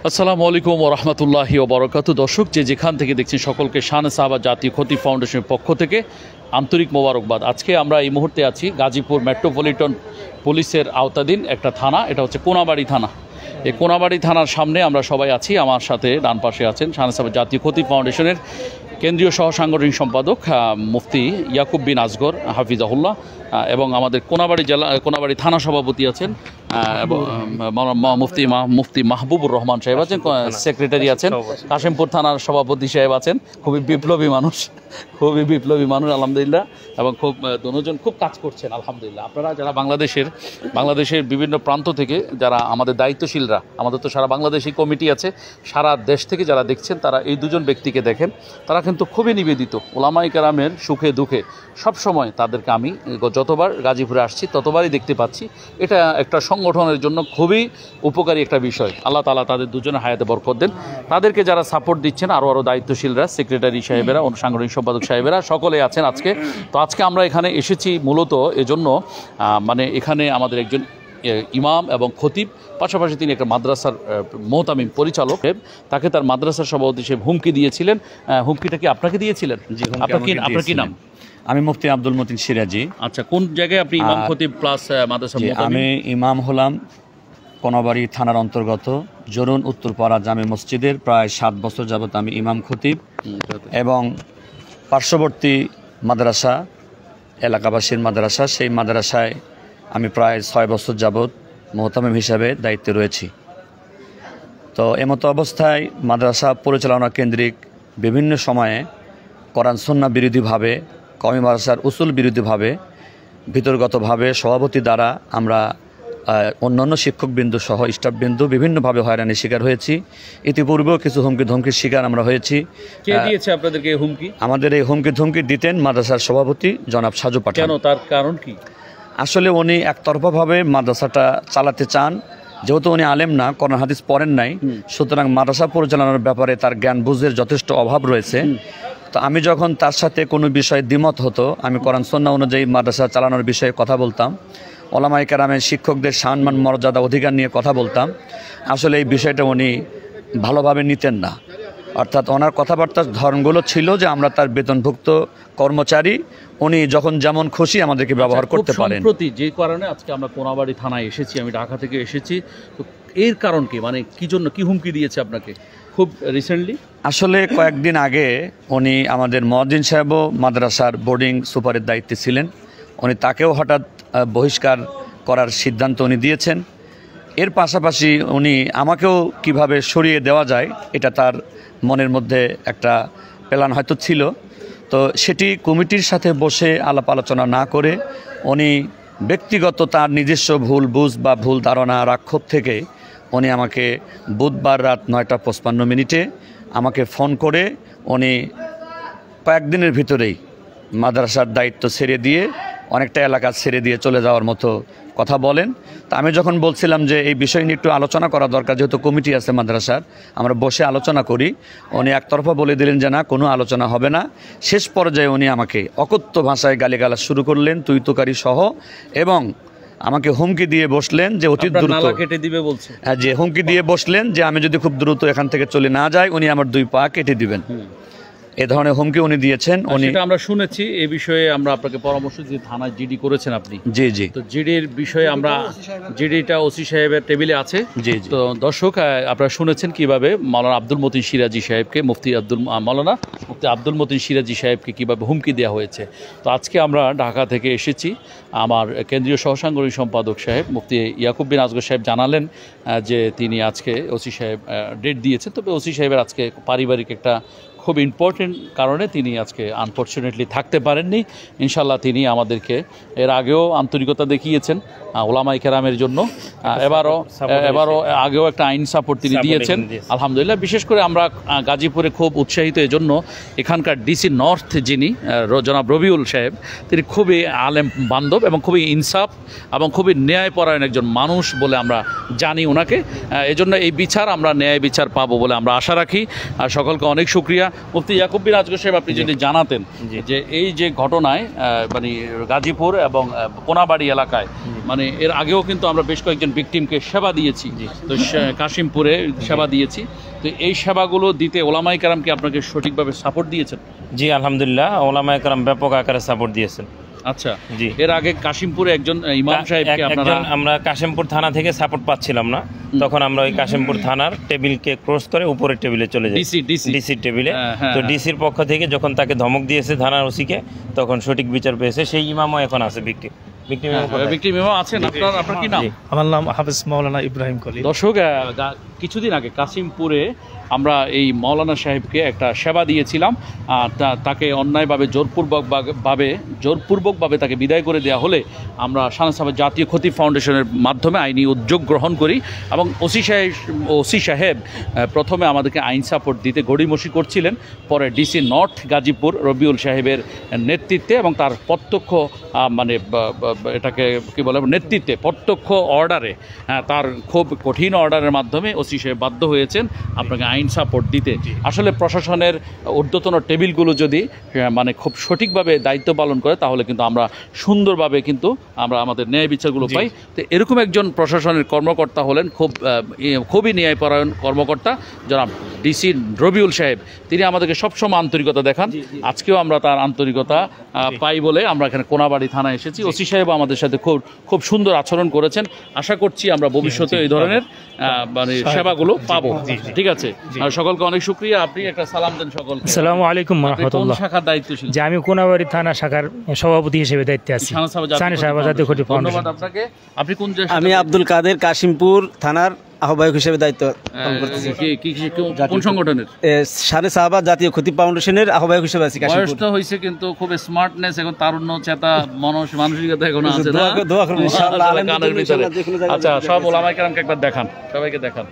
আসসালামু আলাইকুম ওয়া রাহমাতুল্লাহি ওয়া বারাকাতুহু। দর্শক যে যেখান থেকে দেখছেন সকলকে শান সাহাবা জাতীয় খতিব ফাউন্ডেশনের পক্ষ থেকে আন্তরিক মোবারকবাদ। আজকে আমরা এই মুহূর্তে আছি গাজীপুর মেট্রোপলিটন পুলিশের আওতাধীন একটা থানা, এটা হচ্ছে কোনাবাড়ি থানা। এই কোনাবাড়ি থানার সামনে আমরা সবাই আছি। আমার সাথে ডান পাশে আছেন শান সাহাবা জাতীয় খতিব ফাউন্ডেশনের কেন্দ্রীয় সহ সাংগঠনিক সম্পাদক মুফতি ইয়াকুব বিন আসগর হাফিজাহুল্লাহ, এবং আমাদের কোনাবাড়ি থানা সভাপতি আছেন মুফতি মাহবুবুর রহমান সাহেব আছেন, সেক্রেটারি আছেন, কাশিমপুর থানার সভাপতি সাহেব আছেন। খুবই বিপ্লবী মানুষ আলহামদুলিল্লাহ, এবং দুজন খুব কাজ করছেন আলহামদুলিল্লাহ। আপনারা যারা বাংলাদেশের বিভিন্ন প্রান্ত থেকে যারা আমাদের দায়িত্বশীলরা, আমাদের তো সারা বাংলাদেশি কমিটি আছে, সারা দেশ থেকে যারা দেখছেন তারা এই দুজন ব্যক্তিকে দেখেন। তারা কিন্তু খুবই নিবেদিত উলামায়ে কেরামের সুখে দুঃখে সবসময়। তাদেরকে আমি যতবার গাজীপুরে আসছি ততবারই দেখতে পাচ্ছি। এটা একটা সংগঠনের জন্য খুবই উপকারী একটা বিষয়। আল্লাহ তাআলা তাদের দুজনের হায়াতে বরকত দেন। তাদেরকে যারা সাপোর্ট দিচ্ছেন আরও দায়িত্বশীলরা, সেক্রেটারি সাহেবেরা, সাংগঠনিক সম্পাদক সাহেবেরা সকলে আছেন আজকে। তো আজকে আমরা এখানে এসেছি মূলত এজন্য, এখানে আমাদের একজন ইমাম এবং খতিব, পাশাপাশি তিনি একটা মাদ্রাসার মোহতামিম পরিচালক, তাকে তার মাদ্রাসার সভাপতি হিসেবে হুমকি দিয়েছিলেন। হুমকিটা কি আপনাকে দিয়েছিলেন? আপনার কি নাম? আমি মুফতি আব্দুল মতিন সিরাজি। আচ্ছা, কোন জায়গায় আপনি ইমাম খতিব প্লাস মাদ্রাসা? আমি ইমাম হলাম কোনাবাড়ি থানার অন্তর্গত জরুন উত্তরপাড়া জামে মসজিদের। প্রায় 7 বছর যাবত আমি ইমাম খতিব, এবং পার্শ্ববর্তী মাদ্রাসা, এলাকাবাসীর মাদ্রাসা, সেই মাদ্রাসায় আমি প্রায় 6 বছর যাবত মোহতামিম হিসাবে দায়িত্বে রয়েছি। তো এমতো অবস্থায় মাদ্রাসা পরিচালনা কেন্দ্রিক বিভিন্ন সময়ে কোরআন সুন্নাহ বিরোধীভাবে, কওমি মাদ্রাসার উসুল বিরোধীভাবে, ভিতরগতভাবে সভাপতি দ্বারা আমরা অন্যান্য শিক্ষকবৃন্দ সহ স্টাফবৃন্দ বিভিন্নভাবে হয়রানির শিকার হয়েছি। ইতিপূর্বেও কিছু হুমকি ধমকির শিকার আমরা হয়েছি। কে দিয়েছে আপনাদেরকে হুমকি? আমাদের এই হুমকি ধমকি দিতেন মাদ্রাসার সভাপতি জনাব সাজু পাঠান। কেন, তার কারণ কি? আসলে উনি একতরফাভাবে মাদ্রাসাটা চালাতে চান। যেহেতু উনি আলেম না, কোরআন হাদিস পড়েন নাই, সুতরাং মাদ্রাসা পরিচালনার ব্যাপারে তার জ্ঞান বুঝের যথেষ্ট অভাব রয়েছে। তো আমি যখন তার সাথে কোনো বিষয়ে দ্বিমত হতো, আমি কোরআন সুন্নাহ অনুযায়ী মাদ্রাসা চালানোর বিষয়ে কথা বলতাম, ওলামায়ে কেরামের শিক্ষকদের সম্মান মর্যাদা অধিকার নিয়ে কথা বলতাম। আসলে এই বিষয়টা উনি ভালোভাবে নিতেন না। অর্থাৎ ওনার কথাবার্তার ধরনগুলো ছিল যে আমরা তার বেতনভুক্ত কর্মচারী, উনি যখন যেমন খুশি আমাদেরকে ব্যবহার করতে পারেন। সম্প্রতি যে কারণে আজকে আমরা কোনাবাড়ি থানায় এসেছি, আমি ঢাকা থেকে এসেছি, তো এর কারণ কি? কি জন্য, কি হুমকি দিয়েছে আপনাকে খুব রিসেন্টলি? আসলে কয়েকদিন আগে উনি আমাদের মুয়াজ্জিন সাহেবও মাদ্রাসার বোর্ডিং সুপারের দায়িত্বে ছিলেন, উনি তাকেও হঠাৎ বহিষ্কার করার সিদ্ধান্ত উনি দিয়েছেন। এর পাশাপাশি উনি আমাকেও কিভাবে সরিয়ে দেওয়া যায় এটা তার মনের মধ্যে একটা প্ল্যান হয়তো ছিল। তো সেটি কমিটির সাথে বসে আলাপ আলোচনা না করে উনি ব্যক্তিগত তার নিজস্ব ভুল বুঝ বা ভুল ধারণা রাক্ষোভ থেকে উনি আমাকে বুধবার রাত 9:55 আমাকে ফোন করে উনি কয়েকদিনের ভিতরেই মাদ্রাসার দায়িত্ব ছেড়ে দিয়ে, অনেকটা এলাকা ছেড়ে দিয়ে চলে যাওয়ার মতো কথা বলেন। তা আমি যখন বলছিলাম যে এই বিষয় নিয়ে একটু আলোচনা করা দরকার, যেহেতু কমিটি আছে মাদ্রাসার, আমরা বসে আলোচনা করি, উনি একতরফা বলে দিলেন যে না, কোনো আলোচনা হবে না। শেষ পর্যায়ে উনি আমাকে অকথ্য ভাষায় গালিগালাজ শুরু করলেন, তুই তোকারি সহ, এবং আমাকে হুমকি দিয়ে বসলেন যে অতি দ্রুত কেটে দিবে বলছে। হ্যাঁ, যে হুমকি দিয়ে বসলেন যে আমি যদি খুব দ্রুত এখান থেকে চলে না যাই উনি আমার 2 পা কেটে দিবেন। এ ধরনের হুমকি উনি দিয়েছেন। সেটা আমরা শুনেছি। এই বিষয়ে আমরা আপনাকে পরামর্শ দিয়ে থানায় জিডি করেছেন আপনি? জি জি। তো জিডির বিষয়ে আমরা, জিডিটা ওসি সাহেবের টেবিলে আছে। জি জি। তো দর্শক আপনারা শুনেছেন কিভাবে মাওলানা আব্দুল মতিন সিরাজি সাহেবকে, মুফতি আব্দুল মতিন সিরাজি সাহেবকে কিভাবে হুমকি দেওয়া হয়েছে। তো আজকে আমরা ঢাকা থেকে এসেছি। আমার কেন্দ্রীয় সহসাংগঠনিক সম্পাদক সাহেব মুফতি ইয়াকুব বিন আসগর সাহেব জানালেন যে তিনি আজকে ওসি সাহেব ডেট দিয়েছেন। তবে ওসি সাহেবের আজকে পারিবারিক একটা খুব ইম্পর্টেন্ট কারণে তিনি আজকে আনফর্চুনেটলি থাকতে পারেননি। ইনশাল্লাহ তিনি আমাদেরকে এর আগেও আন্তরিকতা দেখিয়েছেন ওলামায়ে কেরামের জন্য, এবারও আগেও একটা আইন সাপোর্ট তিনি দিয়েছেন আলহামদুলিল্লাহ। বিশেষ করে আমরা গাজীপুরে খুব উৎসাহিত এজন্য, এখানকার ডিসি নর্থ যিনি জনাব রবিউল সাহেব, তিনি খুবই আলেম বান্ধব এবং খুবই ইনসাফ এবং খুবই ন্যায়পরায়ণ একজন মানুষ বলে আমরা জানি ওনাকে। এজন্য এই বিচার, আমরা ন্যায় বিচার পাবো বলে আমরা আশা রাখি। আর সকলকে অনেক শুকরিয়া। মুফতি ইয়াকুব বিন আজগর সাহেব, আপনি যদি জানাতেন যে এই যে ঘটনায় মানে গাজীপুর এবং কোনাবাড়ি এলাকায় মানে এর আগেও কিন্তু আমরা বেশ কয়েকজন ভিকটিমকে সেবা দিয়েছি, তো কাশিমপুরে সেবা দিয়েছি, তো এই সেবাগুলো দিতে ওলামায়ে কেরাম কি আপনাকে সঠিকভাবে সাপোর্ট দিয়েছেন? জি আলহামদুলিল্লাহ, ওলামায়ে কেরাম ব্যাপক আকারে সাপোর্ট দিয়েছেন। আচ্ছা, জি। এর আগে কাশিমপুরে একজন ইমাম সাহেবকে আপনারা, আমরা কাশিমপুর থানা থেকে সাপোর্ট পাচ্ছিলাম না, তখন আমরা ওই কাশিমপুর থানার টেবিলকে ক্রস করে উপরের টেবিলে চলে যাই, ডিসি টেবিলে। তো ডিসির পক্ষ থেকে যখন তাকে ধমক দিয়েছে থানার ওসিকে, তখন সঠিক বিচার পেয়েছে। সেই ইমামও এখন আছে ভিকটিম ইমাম আছেন। আপনার কি নাম? আমার নাম হাফেজ মাওলানা ইব্রাহিম কলিল। দর্শক, কিছুদিন আগে কাশিমপুরে আমরা এই মাওলানা সাহেবকে একটা সেবা দিয়েছিলাম, তাকে অন্যায়ভাবে জোরপূর্বকভাবে তাকে বিদায় করে দেওয়া হলে আমরা শাহনাজ জাতীয় খতিব ফাউন্ডেশনের মাধ্যমে আইনি উদ্যোগ গ্রহণ করি এবং ওসি সাহেব প্রথমে আমাদেরকে আইন সাপোর্ট দিতে গড়িমসি করছিলেন, পরে ডিসি নর্থ গাজীপুর রবিউল সাহেবের নেতৃত্বে এবং তার প্রত্যক্ষ মানে এটাকে কী বলে নেতৃত্বে প্রত্যক্ষ অর্ডারে, তার খুব কঠিন অর্ডারের মাধ্যমে ওসি সাহেব বাধ্য হয়েছেন আপনাকে আইন সাপোর্ট দিতে। আসলে প্রশাসনের ঊর্ধ্বতন টেবিলগুলো যদি মানে খুব সঠিকভাবে দায়িত্ব পালন করে তাহলে কিন্তু আমরা সুন্দরভাবে কিন্তু আমরা আমাদের ন্যায় বিচারগুলো পাই। তো এরকম একজন প্রশাসনের কর্মকর্তা হলেন খুবই ন্যায়পরায়ণ কর্মকর্তা জনাব ডিসি রবিউল সাহেব। তিনি আমাদেরকে সবসময় আন্তরিকতা দেখান, আজকেও আমরা তার আন্তরিকতা পাই বলে আমরা এখানে কোনাবাড়ি থানায় এসেছি। ওসি সাহেব আমাদের সাথে খুব সুন্দর আচরণ করেছেন। আশা করছি আমরা ভবিষ্যতে এই ধরনের মানে সেবাগুলো পাবো। ঠিক আছে, সকলকে অনেক শুকরিয়া। আপনি একটা সালাম দেন সকলকে। আসসালামু আলাইকুম ওয়া রাহমাতুল্লাহ। শাখার দায়িত্বশীল? যে আমি কোনাবাড়ি থানা শাখার সভাপতি হিসেবে দায়িত্বে আছি। ধন্যবাদ আপনাকে। আপনি কোন? আমি আব্দুল কাদের, কাশিমপুর থানার আহ্বায়ক হিসেবে দায়িত্ব পালন করতেছি। কোন সংগঠনের? শানে সাহাবা জাতীয় খতিব ফাউন্ডেশনের আহ্বায়ক হিসেবে আছি। বয়সটা হয়েছে কিন্তু খুব স্মার্টনেস, এখন তারুণ্য চেতা মানসিকতা এখন আছে না? দোয়া করুন ইনশাআল্লাহ। আচ্ছা, সব ওলামায়ে কেরামকে একবার দেখান, সবাইকে দেখান।